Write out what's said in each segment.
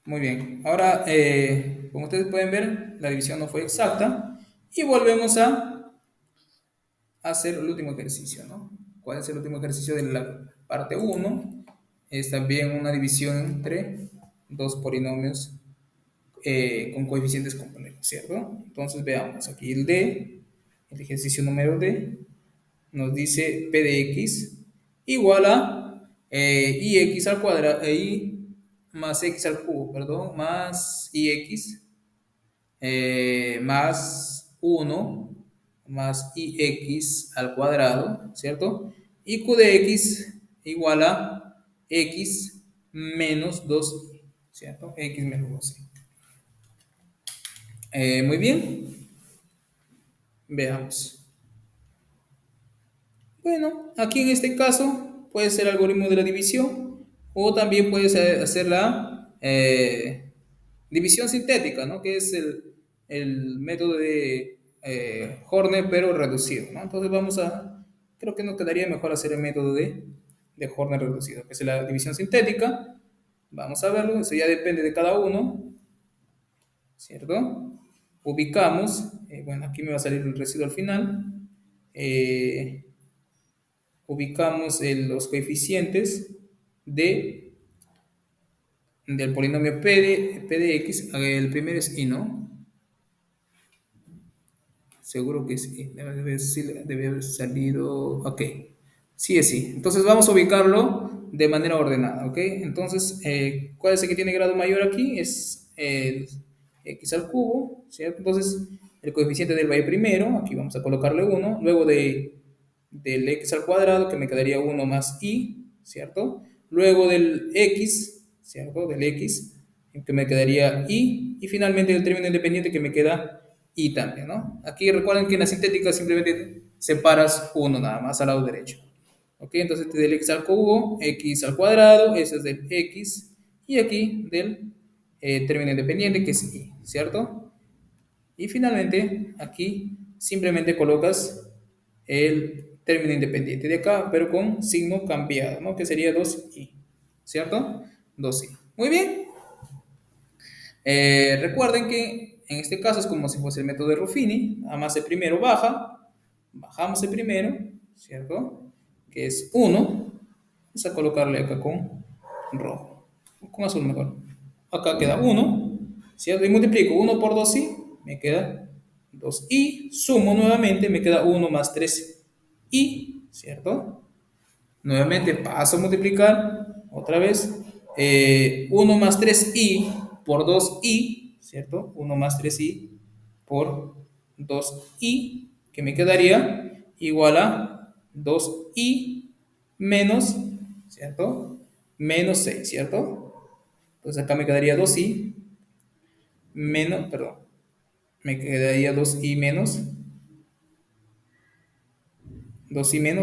Muy bien. Ahora, como ustedes pueden ver, la división no fue exacta. Y volvemos a hacer el último ejercicio, ¿no? ¿Cuál es el último ejercicio de la parte uno? Es también una división entre dos polinomios con coeficientes complejos, ¿cierto? Entonces veamos aquí el ejercicio número D, nos dice P de X igual a IX al cuadrado, I más X al cubo, perdón, más IX más uno más ix al cuadrado, ¿cierto? Y q de x igual a x menos 2i, ¿cierto? X menos 2i. Muy bien, veamos. Bueno, aquí en este caso puede ser el algoritmo de la división o también puedes hacer la división sintética, ¿no? Que es el método de Horner pero reducido, ¿no? Entonces creo que nos quedaría mejor hacer el método de Horner reducido, que es la división sintética. Vamos a verlo, eso ya depende de cada uno, ¿cierto? Ubicamos, bueno, aquí me va a salir el residuo al final. Eh, ubicamos los coeficientes de, del polinomio P de X. El primero es I, ¿no? Seguro que sí. Debe haber salido. Ok. Sí es sí. Entonces vamos a ubicarlo de manera ordenada, ¿ok? Entonces, ¿cuál es el que tiene grado mayor aquí? Es el x al cubo, ¿cierto? Entonces, el coeficiente del valle primero, aquí vamos a colocarle uno. Luego del x al cuadrado, que me quedaría uno más i, ¿cierto? Luego del x, ¿cierto? Del x, que me quedaría i. Y finalmente el término independiente que me queda y también, ¿no? Aquí recuerden que en la sintética simplemente separas uno nada más al lado derecho. ¿Ok? Entonces del x al cubo, x al cuadrado, ese es del x, y aquí del término independiente que es y, ¿cierto? Y finalmente aquí simplemente colocas el término independiente de acá, pero con signo cambiado, ¿no? Que sería 2i, ¿cierto? 2i. Muy bien. Recuerden que en este caso es como si fuese el método de Ruffini, además el primero bajamos el primero, ¿cierto? Que es uno. Vamos a colocarle acá con rojo, con azul mejor. Acá queda uno, ¿cierto? Y multiplico uno por 2i, me queda 2i, sumo nuevamente, me queda uno más 3i, ¿cierto? Nuevamente paso a multiplicar otra vez. 1 más 3i por 2i, ¿cierto? Uno más 3i por 2i, que me quedaría igual a 2i menos, ¿cierto? Menos 6, ¿cierto? Entonces acá me quedaría 2i menos, perdón, me quedaría 2i menos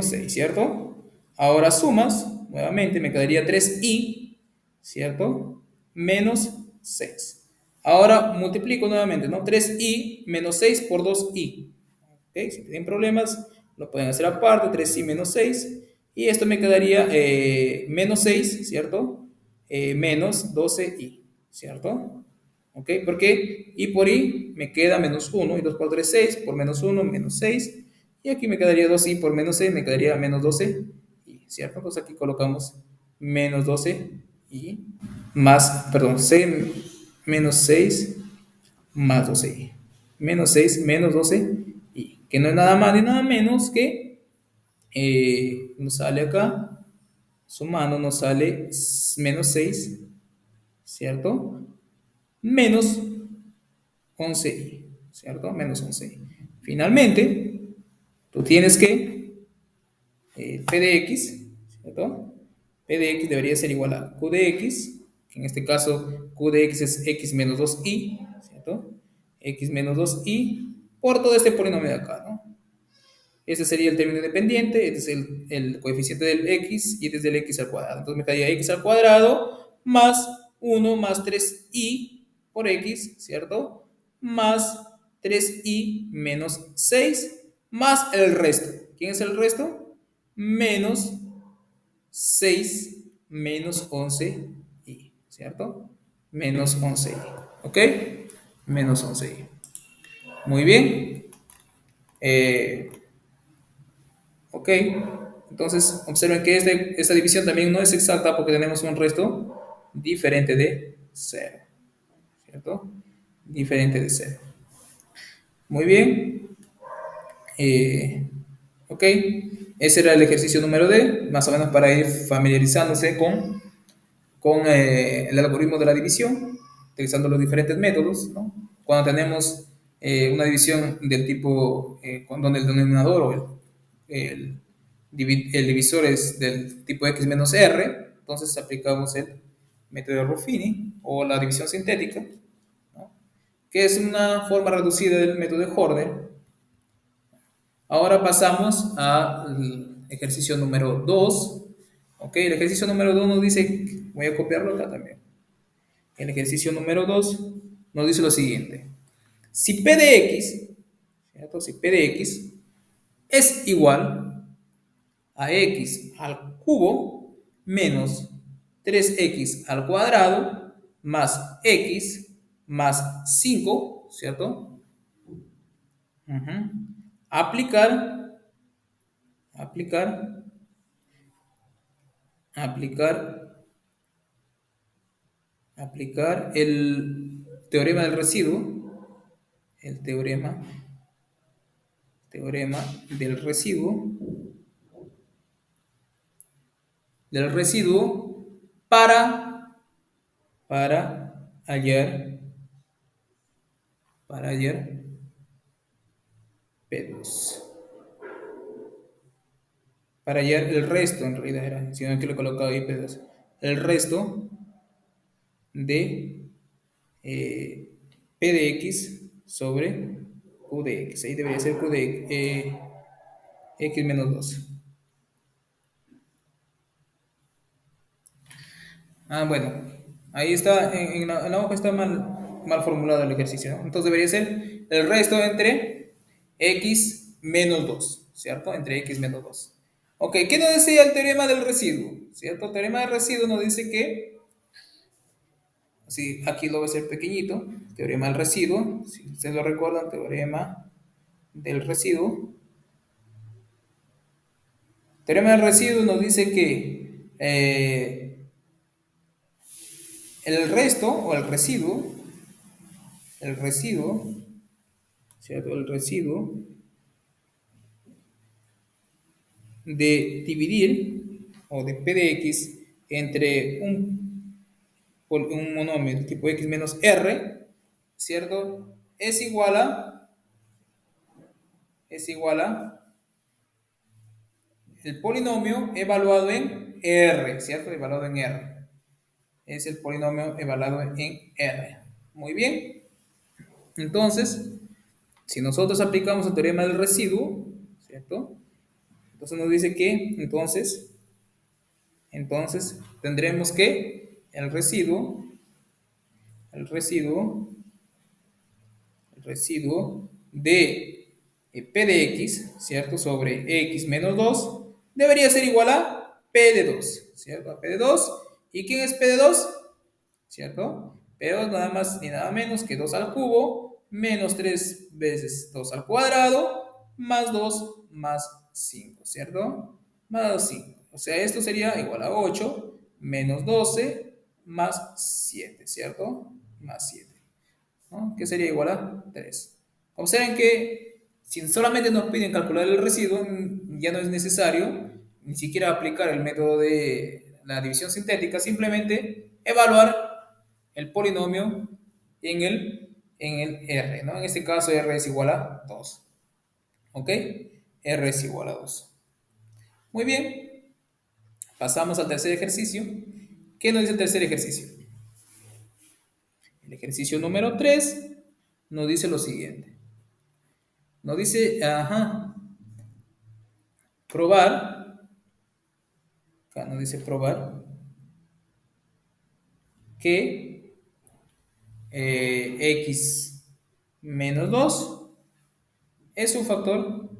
6, ¿cierto? Ahora sumas, nuevamente me quedaría 3i, ¿cierto? Menos 6. Ahora multiplico nuevamente, ¿no? 3i menos 6 por 2i. ¿Ok? Si tienen problemas, lo pueden hacer aparte, 3i menos 6. Y esto me quedaría menos 6, ¿cierto? Menos 12i, ¿cierto? ¿Ok? Porque i por i me queda menos 1, y 2 por 3, 6, por menos 1, menos 6. Y aquí me quedaría 2i por menos 6, me quedaría menos 12i, ¿cierto? Entonces aquí colocamos menos 12i más, perdón, 6, menos 6 más 12i. Menos 6 menos 12i, que no es nada más ni nada menos que, nos sale acá, sumando nos sale menos 6, ¿cierto? Menos 11i, ¿cierto? Menos 11i. Finalmente, tú tienes que p de x, ¿cierto? P de x debería ser igual a q de x, que en este caso q de x es x menos 2i, ¿cierto? X menos 2i por todo este polinomio de acá, ¿no? Ese sería el término independiente, este es el coeficiente del x y este es del x al cuadrado. Entonces me quedaría x al cuadrado más 1 más 3i por x, ¿cierto? Más 3i menos 6 más el resto. ¿Quién es el resto? Menos 6 menos 11i, ¿cierto? menos 11i. ¿Ok? Menos 11i. Muy bien. Eh, ok. Entonces, observen que esta división también no es exacta porque tenemos un resto diferente de cero. ¿Cierto? Diferente de cero. Muy bien. Eh, ok. Ese era el ejercicio número D, más o menos para ir familiarizándose con el algoritmo de la división, utilizando los diferentes métodos, ¿no? Cuando tenemos una división del tipo, donde el denominador o el divisor es del tipo x menos r, entonces aplicamos el método de Ruffini o la división sintética, ¿no? Que es una forma reducida del método de Jordan. Ahora pasamos al ejercicio número 2. Ok, el ejercicio número 2 nos dice, voy a copiarlo acá también. El ejercicio número 2 nos dice lo siguiente. Si P de X, ¿cierto? Si P de X es igual a X al cubo menos 3X al cuadrado más X más 5, ¿cierto? Ujú. Aplicar, aplicar, aplicar, aplicar el teorema del residuo, el teorema del residuo para hallar, para hallar P2. Para hallar el resto, en realidad era, si no que lo he colocado ahí P2. El resto de P de X sobre Q de X. Ahí debería ser Q de X menos 2. Ah, bueno, ahí está, en la hoja está mal formulado el ejercicio, ¿no? Entonces debería ser el resto entre x menos 2, ¿cierto? Entre x menos 2. Ok, ¿qué nos decía el teorema del residuo? ¿Cierto? El teorema del residuo nos dice que, sí, aquí lo voy a hacer pequeñito, teorema del residuo, si ustedes lo recuerdan, teorema del residuo. Teorema del residuo nos dice que el resto o el residuo, ¿cierto? El residuo de dividir o de p de x entre un monomio de tipo x menos r, ¿cierto? Es igual a el polinomio evaluado en r, ¿cierto? Evaluado en r. Es el polinomio evaluado en r. Muy bien. Entonces, si nosotros aplicamos el teorema del residuo, ¿cierto? Entonces nos dice que, entonces tendremos que el residuo, el residuo de P de X, ¿cierto? Sobre X menos 2 debería ser igual a P de 2, ¿cierto? A P de 2. ¿Y quién es P de 2? ¿Cierto? P de 2 nada más ni nada menos que 2 al cubo menos 3 veces 2 al cuadrado más 2 más 5, ¿cierto? Más 5. O sea, esto sería igual a 8 menos 12 más 7, ¿cierto? Más 7, ¿no? Que sería igual a 3. Observen que si solamente nos piden calcular el residuo, ya no es necesario ni siquiera aplicar el método de la división sintética, simplemente evaluar el polinomio en el R, ¿no? En este caso R es igual a 2, ¿ok? R es igual a 2. Muy bien, pasamos al tercer ejercicio. ¿Qué nos dice el tercer ejercicio? El ejercicio número 3 nos dice lo siguiente. Nos dice, probar, acá nos dice probar que x menos 2 es un factor,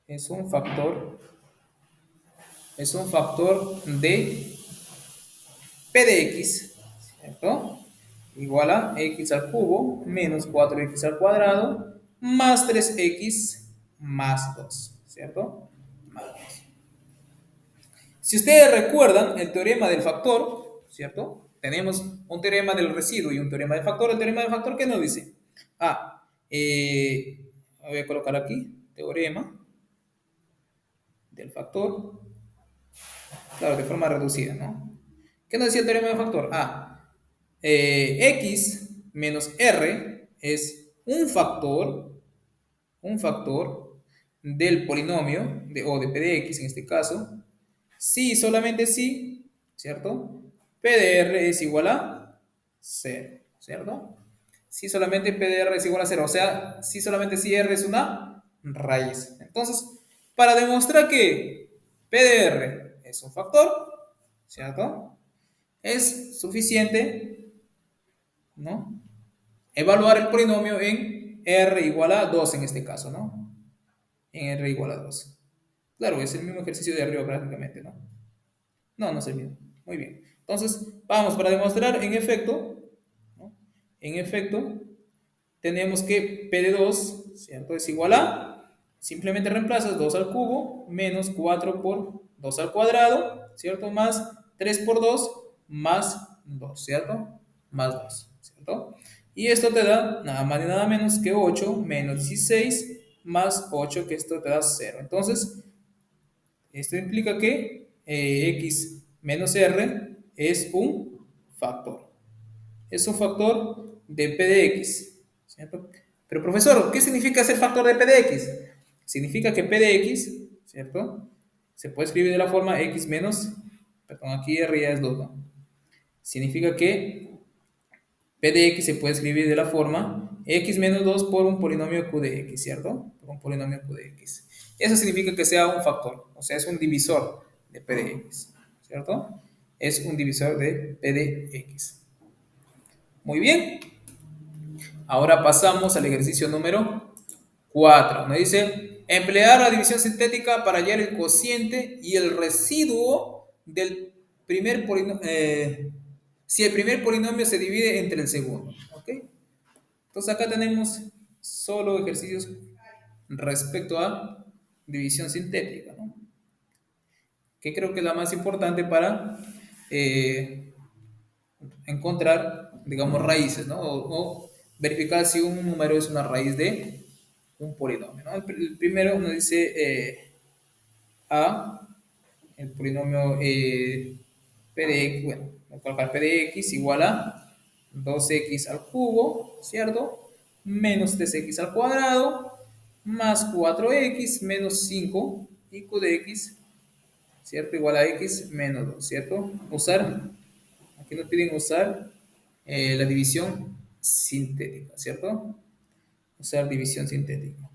es un factor, es un factor de p de x, ¿cierto? Igual a x al cubo menos 4x al cuadrado más 3x más 2, ¿cierto? Más 2. Si ustedes recuerdan el teorema del factor, ¿cierto? Tenemos un teorema del residuo y un teorema del factor. El teorema del factor, ¿qué nos dice? Ah, voy a colocar aquí, teorema del factor, claro, de forma reducida, ¿no? ¿Qué nos decía el teorema del factor? X menos R es un factor del polinomio, o de P de X en este caso, si solamente si, ¿cierto? P de R es igual a 0, ¿cierto? Si solamente P de R es igual a 0, o sea, si solamente si R es una raíz. Entonces, para demostrar que P de R es un factor, ¿cierto? Es suficiente, ¿no? Evaluar el polinomio en R igual a 2 en este caso, ¿no? En R igual a 2. Claro, es el mismo ejercicio de arriba prácticamente, ¿no? No, no es el mismo. Muy bien. Entonces, vamos, para demostrar en efecto, ¿no? En efecto, tenemos que P de 2, ¿cierto? Es igual a, simplemente reemplazas 2 al cubo, menos 4 por 2 al cuadrado, ¿cierto? Más 3 por 2, más 2, ¿cierto? Más 2, ¿cierto? Y esto te da nada más y nada menos que 8 menos 16 más 8, que esto te da 0. Entonces, esto implica que x menos r es un factor. Es un factor de p de x, ¿cierto? Pero profesor, ¿qué significa ser factor de p de x? Significa que p de x, ¿cierto? Se puede escribir de la forma x menos, perdón, aquí r ya es 2, ¿no? Significa que p de x se puede escribir de la forma x menos 2 por un polinomio q de x, ¿cierto? Por un polinomio q de x. Eso significa que sea un factor, o sea, es un divisor de p de x, ¿cierto? Es un divisor de p de x. Muy bien. Ahora pasamos al ejercicio número 4. Nos dice, emplear la división sintética para hallar el cociente y el residuo del primer polinomio, si el primer polinomio se divide entre el segundo. ¿Ok? Entonces acá tenemos solo ejercicios respecto a división sintética, ¿no? Que creo que es la más importante para encontrar, digamos, raíces, ¿no? O verificar si un número es una raíz de un polinomio, ¿no? El primero nos dice A, el polinomio P de X, bueno, voy a colocar P de X igual a 2x al cubo, ¿cierto? Menos 3x al cuadrado, más 4x menos 5 y q de x, ¿cierto? Igual a x menos 2, ¿cierto? Aquí nos piden usar la división sintética, ¿cierto? Usar división sintética.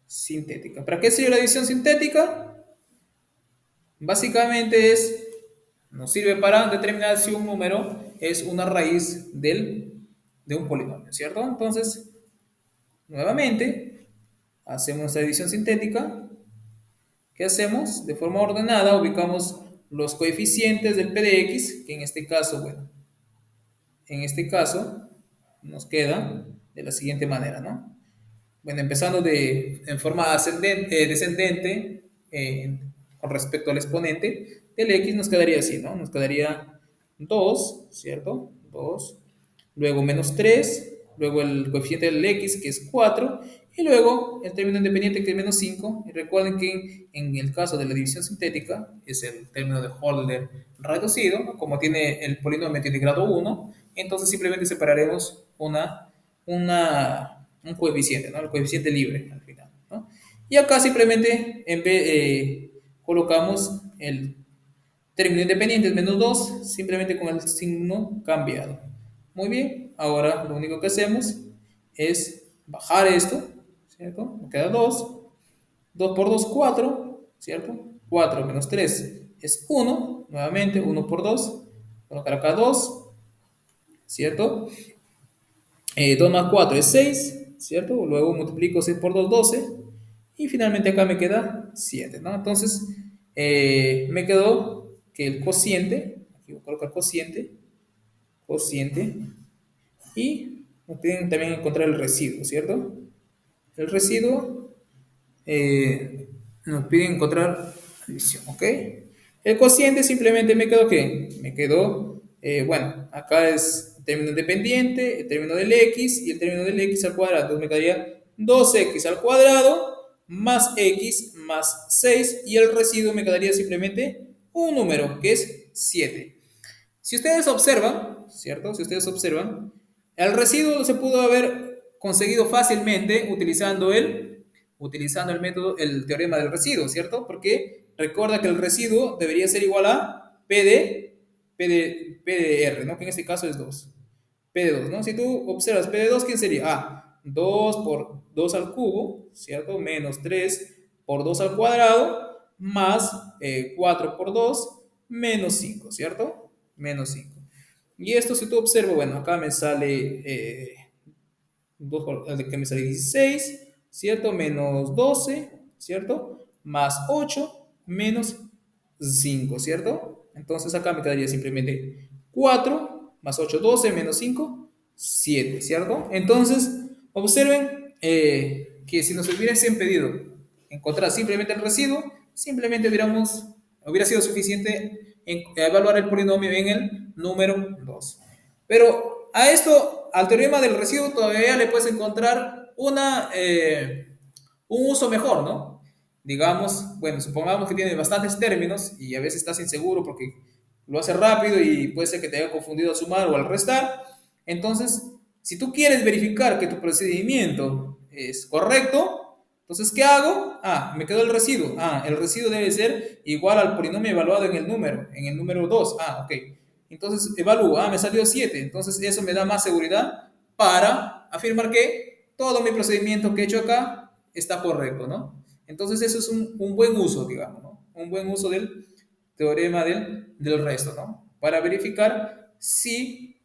Sintética. ¿Para qué sirve la división sintética? Básicamente nos sirve para determinar si un número es una raíz de un polinomio, ¿cierto? Entonces, nuevamente, hacemos nuestra división sintética. ¿Qué hacemos? De forma ordenada ubicamos los coeficientes del p de x, que en este caso, bueno, en este caso nos queda de la siguiente manera, ¿no? Bueno, empezando en forma descendente con respecto al exponente del x, nos quedaría así, ¿no? Nos quedaría 2, ¿cierto? 2, luego menos 3, luego el coeficiente del x, que es 4, y luego el término independiente, que es menos 5. Y recuerden que en el caso de la división sintética, es el término de Holder reducido, ¿no? Como tiene el polinomio tiene grado 1, entonces simplemente separaremos un coeficiente, ¿no? El coeficiente libre al final, ¿no? Y acá simplemente colocamos el término independiente es menos 2, simplemente con el signo cambiado. Muy bien, ahora lo único que hacemos es bajar esto, ¿cierto? Me queda 2, 2 por 2, 4, ¿cierto? 4 menos 3 es 1, nuevamente 1 por 2, colocar acá 2, ¿cierto? 2 más 4 es 6, ¿cierto? Luego multiplico 6 por 2, 12. Y finalmente acá me queda 7, ¿no? Entonces, me quedó que el cociente, aquí voy a colocar cociente, cociente, y nos piden también encontrar el residuo, ¿cierto? El residuo nos pide encontrar división, ¿ok? El cociente simplemente me quedó ¿qué? Me quedó, bueno, acá es el término independiente, el término del x y el término del x al cuadrado. Entonces me quedaría 2x al cuadrado más x más 6 y el residuo me quedaría simplemente un número que es 7. Si ustedes observan, ¿cierto? Si ustedes observan, el residuo se pudo haber conseguido fácilmente utilizando el método, el teorema del residuo, ¿cierto? Porque recuerda que el residuo debería ser igual a P de R, ¿no? Que en este caso es 2. P de 2, ¿no? Si tú observas P de 2, ¿quién sería? Ah, 2 por 2 al cubo, ¿cierto? Menos 3 por 2 al cuadrado, más 4 por 2, menos 5, ¿cierto? Menos 5. Y esto, si tú observas, bueno, acá me sale 2 que me sale 16, ¿cierto? Menos 12, ¿cierto? Más 8, menos 5, ¿cierto? Entonces acá me quedaría simplemente 4 más 8, 12, menos 5, 7, ¿cierto? Entonces, observen que si nos hubiesen pedido encontrar simplemente el residuo, simplemente hubiera sido suficiente evaluar el polinomio en el número 2. Pero a esto, al teorema del residuo, todavía le puedes encontrar un uso mejor, ¿no? Digamos, bueno, supongamos que tiene bastantes términos y a veces estás inseguro porque lo hace rápido y puede ser que te haya confundido al sumar o al restar. Entonces, si tú quieres verificar que tu procedimiento es correcto, entonces, ¿qué hago? Ah, me quedó el residuo. Ah, el residuo debe ser igual al polinomio evaluado en el número 2. Ah, ok. Entonces evalúo, me salió 7. Entonces eso me da más seguridad para afirmar que todo mi procedimiento que he hecho acá está correcto, ¿no? Entonces eso es un buen uso, digamos, ¿no? Un buen uso del teorema del resto, ¿no? Para verificar si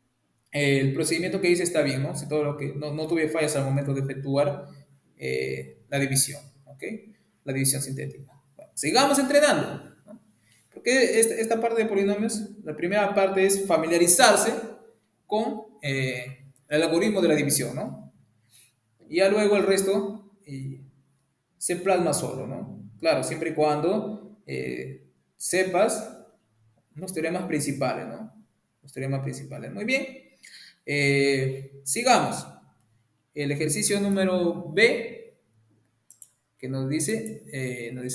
el procedimiento que hice está bien, ¿no? Si todo lo que no tuve fallas al momento de efectuar la división, ¿ok? La división sintética. Bueno, sigamos entrenando, ¿no? Porque esta parte de polinomios, la primera parte es familiarizarse con el algoritmo de la división, ¿no? Y ya luego el resto se plasma solo, ¿no? Claro, siempre y cuando sepas los teoremas principales, ¿no? Los teoremas principales. Muy bien. Sigamos. El ejercicio número B, que nos dice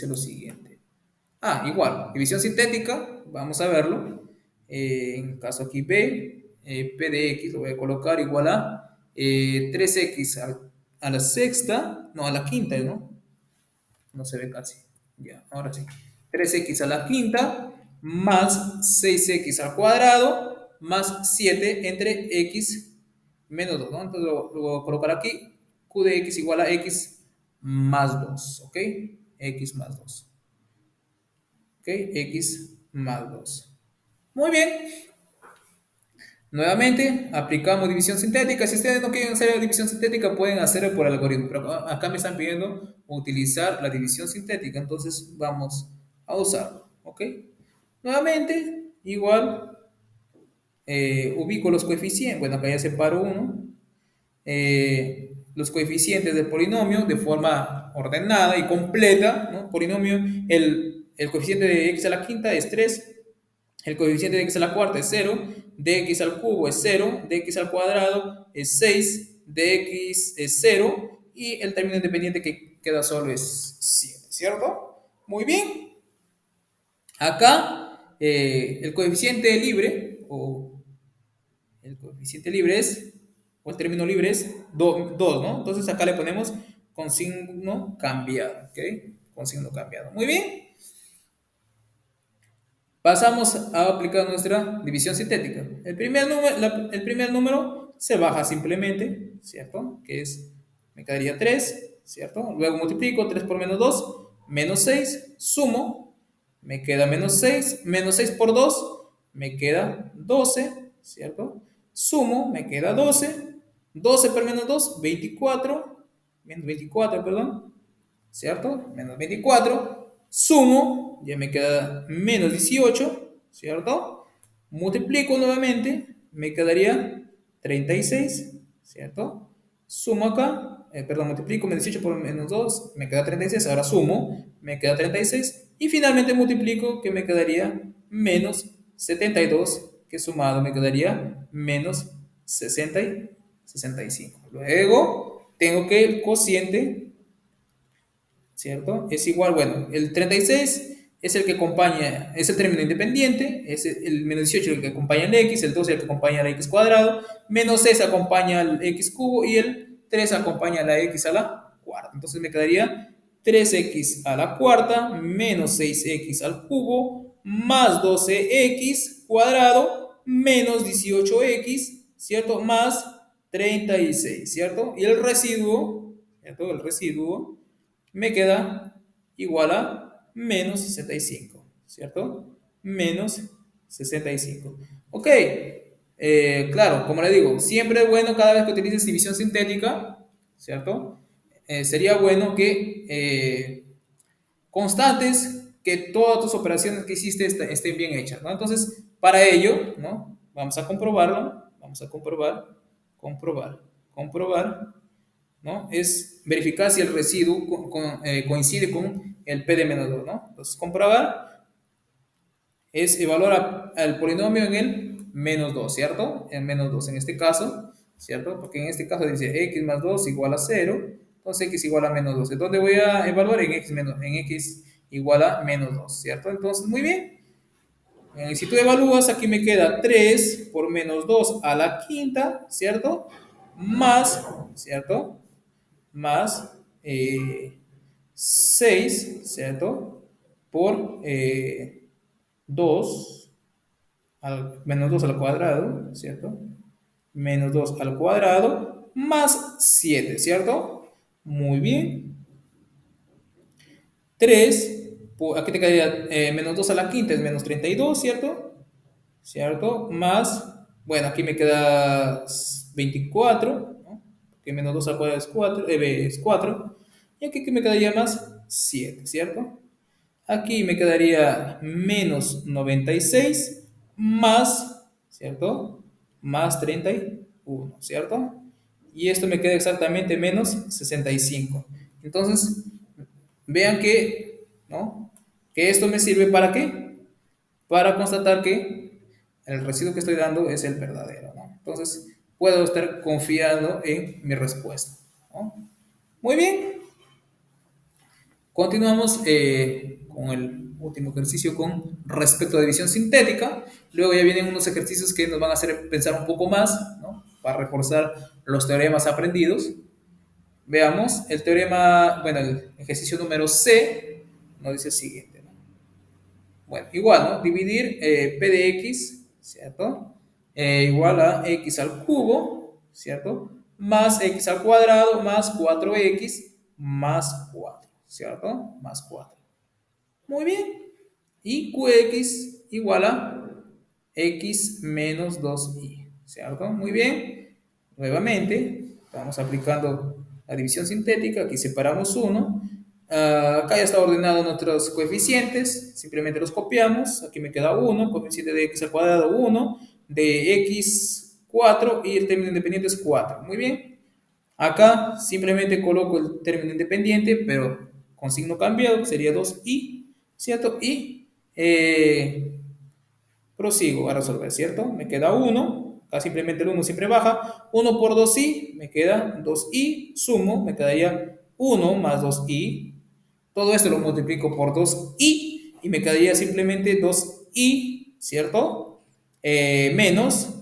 lo siguiente. Ah, igual, división sintética, vamos a verlo. En el caso aquí B, P de X lo voy a colocar igual a 3X a la sexta, no, a la quinta, ¿no? No se ve casi. Ya, ahora sí. 3x a la quinta más 6x al cuadrado más 7 entre x menos 2, ¿no? Entonces lo voy a colocar aquí. Q de x igual a x más 2, ¿ok? X más 2. ¿Ok? X más 2. Muy bien. Nuevamente, aplicamos división sintética. Si ustedes no quieren hacer división sintética, pueden hacerlo por algoritmo. Pero acá me están pidiendo utilizar la división sintética. Entonces vamos a usarlo. ¿Ok? Nuevamente, igual, ubico los coeficientes. Bueno, acá ya separo uno. Los coeficientes del polinomio de forma ordenada y completa, ¿no? Polinomio, el coeficiente de x a la quinta es 3. El coeficiente de x a la cuarta es 0, dx al cubo es 0, dx al cuadrado es 6, dx es 0 y el término independiente que queda solo es 7, ¿cierto? Muy bien. Acá el coeficiente libre el coeficiente libre es, o el término libre es 2, ¿no? Entonces acá le ponemos con signo cambiado, ¿ok? Con signo cambiado. Muy bien. Pasamos a aplicar nuestra división sintética. El primer número se baja simplemente, ¿cierto? Que es, me quedaría 3, ¿cierto? Luego multiplico 3 por menos 2, menos 6, sumo, me queda menos 6 por 2, me queda 12, ¿cierto? Sumo, me queda 12, 12 por menos 2, 24, menos 24, perdón, ¿cierto? Menos 24, sumo, ya me queda menos 18, ¿cierto? Multiplico nuevamente, me quedaría 36, ¿cierto? Sumo acá, perdón, multiplico menos 18 por menos 2, me queda 36, ahora sumo, me queda 36, y finalmente multiplico, que me quedaría menos 72, que sumado me quedaría menos 65. Luego, tengo que el cociente, ¿cierto? Es igual, bueno, el 36 es el que acompaña, es el término independiente, es el menos 18 el que acompaña al x, el 12 el que acompaña al x cuadrado, menos 6 acompaña al x cubo y el 3 acompaña a la x a la cuarta. Entonces me quedaría 3x a la cuarta menos 6x al cubo más 12x cuadrado menos 18x, ¿cierto? Más 36, ¿cierto? Y el residuo, ¿cierto? El residuo me queda igual a menos 65, ¿cierto? Menos 65. Ok, claro, como le digo, siempre es bueno cada vez que utilices división sintética, ¿cierto? Sería bueno que constates que todas tus operaciones que hiciste estén bien hechas, ¿no? Entonces, para ello, ¿no? Vamos a comprobarlo, vamos a comprobar, ¿no? Es verificar si el residuo coincide con el P de menos 2, ¿no? Entonces, comprobar es evaluar al polinomio en el menos 2, ¿cierto? En menos 2 en este caso, ¿cierto? Porque en este caso dice x más 2 igual a 0, entonces x igual a menos 2. ¿Dónde voy a evaluar? En x igual a menos 2, ¿cierto? Entonces, muy bien. Si tú evalúas, aquí me queda 3 por menos 2 a la quinta, ¿cierto? Más, ¿cierto? Más 6, ¿cierto? Por 2, menos 2 al cuadrado, ¿cierto? Menos 2 al cuadrado, más 7, ¿cierto? Muy bien. 3, aquí te quedaría menos 2 a la quinta, es menos 32, ¿cierto? ¿Cierto? Más, bueno, aquí me queda 24, ¿no? Que menos 2 al cuadrado es 4. Y aquí que me quedaría más 7, ¿cierto? Aquí me quedaría menos 96 más, ¿cierto? Más 31, ¿cierto? Y esto me queda exactamente menos 65. Entonces, vean que, ¿no? Que esto me sirve para qué? Para constatar que el residuo que estoy dando es el verdadero, ¿no? Entonces, puedo estar confiando en mi respuesta, ¿no? Muy bien. Continuamos con el último ejercicio con respecto a división sintética. Luego ya vienen unos ejercicios que nos van a hacer pensar un poco más, ¿no? Para reforzar los teoremas aprendidos. Veamos el teorema, bueno, el ejercicio número C nos dice el siguiente, ¿no? Bueno, igual, ¿no? Dividir P de X, ¿cierto? Igual a X al cubo, ¿cierto? Más X al cuadrado más 4X más 4, ¿cierto? Más 4. Muy bien. Y Qx igual a X menos 2y, ¿cierto? Muy bien. Nuevamente, estamos aplicando la división sintética. Aquí separamos uno. Acá ya está ordenado nuestros coeficientes, simplemente los copiamos. Aquí me queda 1, coeficiente de x al cuadrado 1, de x 4 y el término independiente es 4. Muy bien. Acá simplemente coloco el término independiente, pero con signo cambiado, sería 2i, ¿cierto? Y prosigo a resolver, ¿cierto? Me queda 1, acá simplemente el 1 siempre baja, 1 por 2i, me queda 2i, sumo, me quedaría 1 más 2i, todo esto lo multiplico por 2i y me quedaría simplemente 2i, ¿cierto? Menos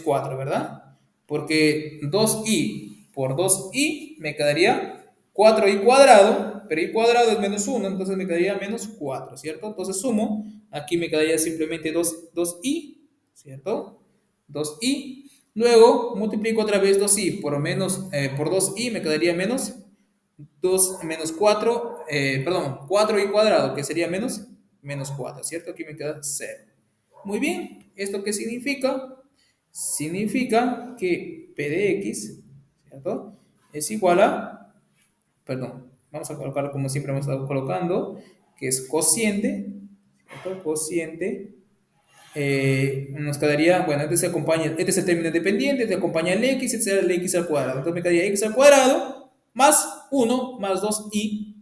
4, ¿verdad? Porque 2i por 2i me quedaría 4i cuadrado, pero i cuadrado es menos 1, entonces me quedaría menos 4, ¿cierto? Entonces sumo, aquí me quedaría simplemente 2i, ¿cierto? 2i. Luego multiplico otra vez 2i por 2i, me quedaría menos 2 menos 4, perdón, 4i cuadrado, que sería menos 4, ¿cierto? Aquí me queda 0. Muy bien, ¿esto qué significa? Significa que P de X, ¿cierto? Es igual a, perdón, vamos a colocar como siempre hemos estado colocando, que es cociente, ¿cierto? Cociente nos quedaría, bueno, este es el término independiente, te acompaña el x, este será el x al cuadrado. Entonces me quedaría x al cuadrado más 1 más 2i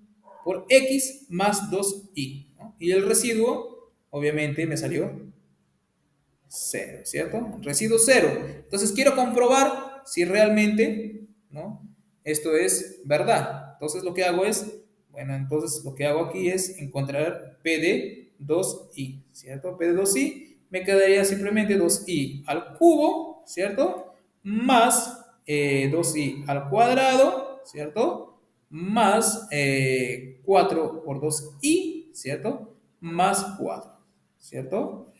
por x más 2i, ¿no? Y el residuo, obviamente, me salió cero, ¿cierto? Residuo cero. Entonces quiero comprobar si realmente, ¿no? Esto es verdad. Entonces lo que hago es, bueno, entonces lo que hago aquí es encontrar P de 2i, ¿cierto? P de 2i me quedaría simplemente 2i al cubo, ¿cierto? Más 2i al cuadrado, ¿cierto? Más 4 por 2i, ¿cierto? Más 4, ¿cierto?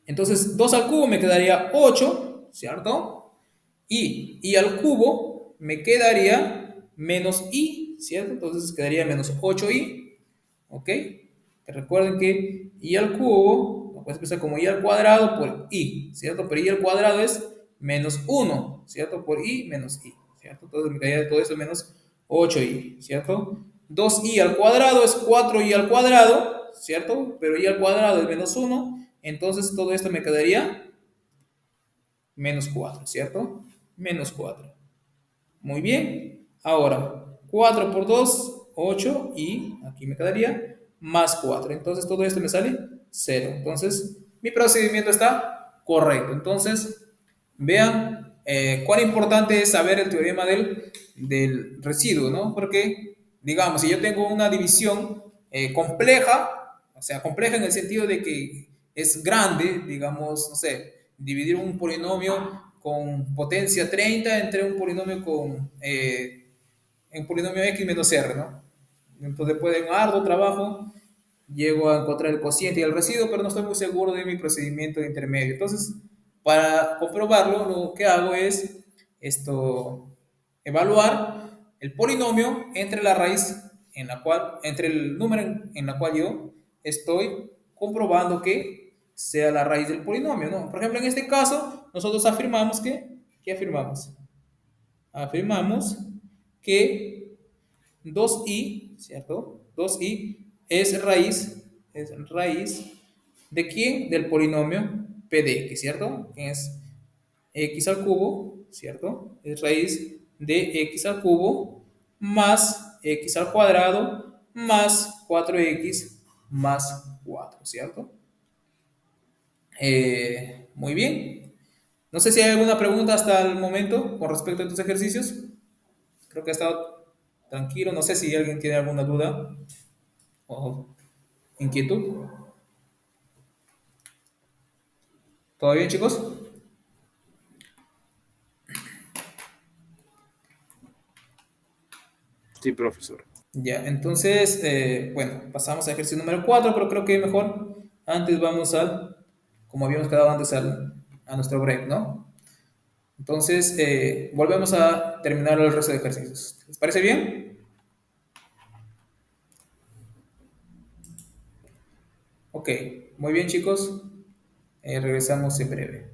Entonces, 2 al cubo me quedaría 8, ¿cierto? Y al cubo me quedaría menos i, ¿cierto? Entonces quedaría menos 8i, ¿ok? Que recuerden que i al cubo lo puedes pensar como i al cuadrado por i, ¿cierto? Pero i al cuadrado es menos 1, ¿cierto? Por i menos i, ¿cierto? Entonces me quedaría todo eso menos 8i, ¿cierto? 2i al cuadrado es 4i al cuadrado, ¿cierto? Pero i al cuadrado es menos 1, entonces todo esto me quedaría menos 4, ¿cierto? Menos 4. Muy bien. Ahora, 4 por 2, 8 y aquí me quedaría más 4. Entonces todo esto me sale cero. Entonces mi procedimiento está correcto. Entonces vean cuán importante es saber el teorema del residuo, ¿no? Porque, digamos, si yo tengo una división compleja, o sea, compleja en el sentido de que es grande, digamos, no sé, dividir un polinomio con potencia 30 entre un polinomio con un polinomio x menos r, ¿no? Entonces, después de un arduo trabajo, llego a encontrar el cociente y el residuo, pero no estoy muy seguro de mi procedimiento de intermedio. Entonces, para comprobarlo, lo que hago es evaluar el polinomio entre la raíz en la cual, entre el número en la cual yo estoy comprobando que sea la raíz del polinomio, ¿no? Por ejemplo, en este caso, nosotros afirmamos que, ¿qué afirmamos? Afirmamos que 2i, ¿cierto? 2i es raíz ¿de quién? Del polinomio p de x, ¿cierto? Que es x al cubo, ¿cierto? Es raíz de x al cubo más x al cuadrado más 4x más 4, ¿cierto? Muy bien. No sé si hay alguna pregunta hasta el momento con respecto a tus ejercicios. Creo que ha estado tranquilo. No sé si alguien tiene alguna duda o inquietud. ¿Todo bien, chicos? Sí, profesor. Ya, entonces, bueno, pasamos al ejercicio número 4, pero creo que mejor antes vamos como habíamos quedado antes, a nuestro break, ¿no? Entonces, volvemos a terminar el resto de ejercicios. ¿Les parece bien? Ok, muy bien, chicos. Regresamos en breve.